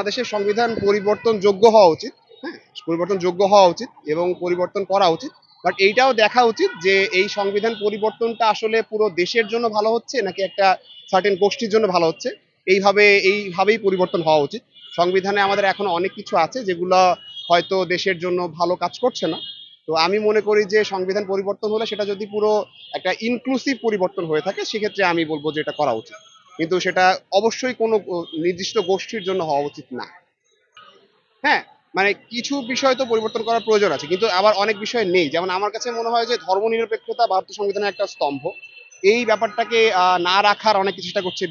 বাংলাদেশের সংবিধান পরিবর্তনযোগ্য হওয়া উচিত। হ্যাঁ, পরিবর্তনযোগ্য হওয়া উচিত এবং পরিবর্তন করা উচিত। বাট এইটাও দেখা উচিত যে এই সংবিধান পরিবর্তনটা আসলে পুরো দেশের জন্য ভালো হচ্ছে নাকি একটা সার্টেন গোষ্ঠীর জন্য ভালো হচ্ছে। এইভাবেই পরিবর্তন হওয়া উচিত। সংবিধানে আমাদের এখনো অনেক কিছু আছে যেগুলো হয়তো দেশের জন্য ভালো কাজ করছে না। তো আমি মনে করি যে সংবিধান পরিবর্তন হলে সেটা যদি পুরো একটা ইনক্লুসিভ পরিবর্তন হয়ে থাকে সেক্ষেত্রে আমি বলবো যে এটা করা উচিত। কিন্তু সেটা অবশ্যই কোনো নির্দিষ্ট গোষ্ঠীর জন্য হওয়া উচিত না। হ্যাঁ, মানে কিছু বিষয় তো পরিবর্তন করার প্রয়োজন আছে। কিন্তু আবার অনেক বিষয় নেই। যেমন আমার কাছে মনে হয় যে ধর্মনিরপেক্ষতা ভারতীয় সংবিধানের একটা স্তম্ভ। এই ব্যাপারটাকে না রাখার অনেকে চেষ্টা করছে।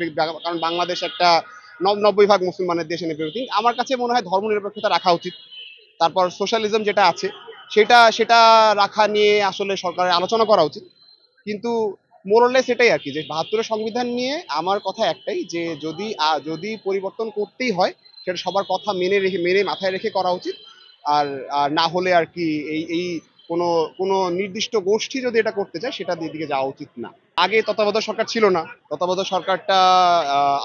কারণ বাংলাদেশ একটা ৯০ ভাগ মুসলমানের দেশ এন্ড এভরিথিং। আমার কাছে মনে হয় ধর্মনিরপেক্ষতা রাখা উচিত। তারপর সোশ্যালিজম যেটা আছে সেটা রাখা নিয়ে আসলে সরকারের আলোচনা করা উচিত। কিন্তু মোরলেস এটাই আর কি, যে ৭২-এর সংবিধান নিয়ে আমার কথা একটাই যে যদি পরিবর্তন করতেই হয় সেটা সবার কথা মেনে মাথায় রেখে করা উচিত। আর না হলে আর কি এই কোনো কোনো নির্দিষ্ট গোষ্ঠী যদি এটা করতে চায় সেটা দিকে যাওয়া উচিত না। আগে তত্ত্বাবধায়ক সরকার ছিল না। তত্ত্বাবধায়ক সরকারটা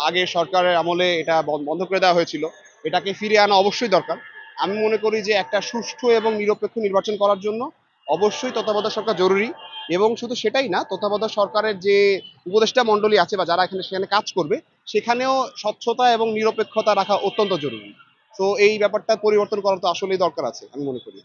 আগের সরকারের আমলে এটা বন্ধ করে দেওয়া হয়েছিল। এটাকে ফিরিয়ে আনা অবশ্যই দরকার। আমি মনে করি যে একটা সুষ্ঠু এবং নিরপেক্ষ নির্বাচন করার জন্য অবশ্যই তত্ত্বাবধায়ক সরকার জরুরি। এবং শুধু সেটাই না, তত্ত্বাবধায়ক সরকারের যে উপদেষ্টা মণ্ডলী আছে বা যারা সেখানে কাজ করবে সেখানেও স্বচ্ছতা এবং নিরপেক্ষতা রাখা অত্যন্ত জরুরি। তো এই ব্যাপারটা পরিবর্তন করা তো আসলেই দরকার আছে আমি মনে করি।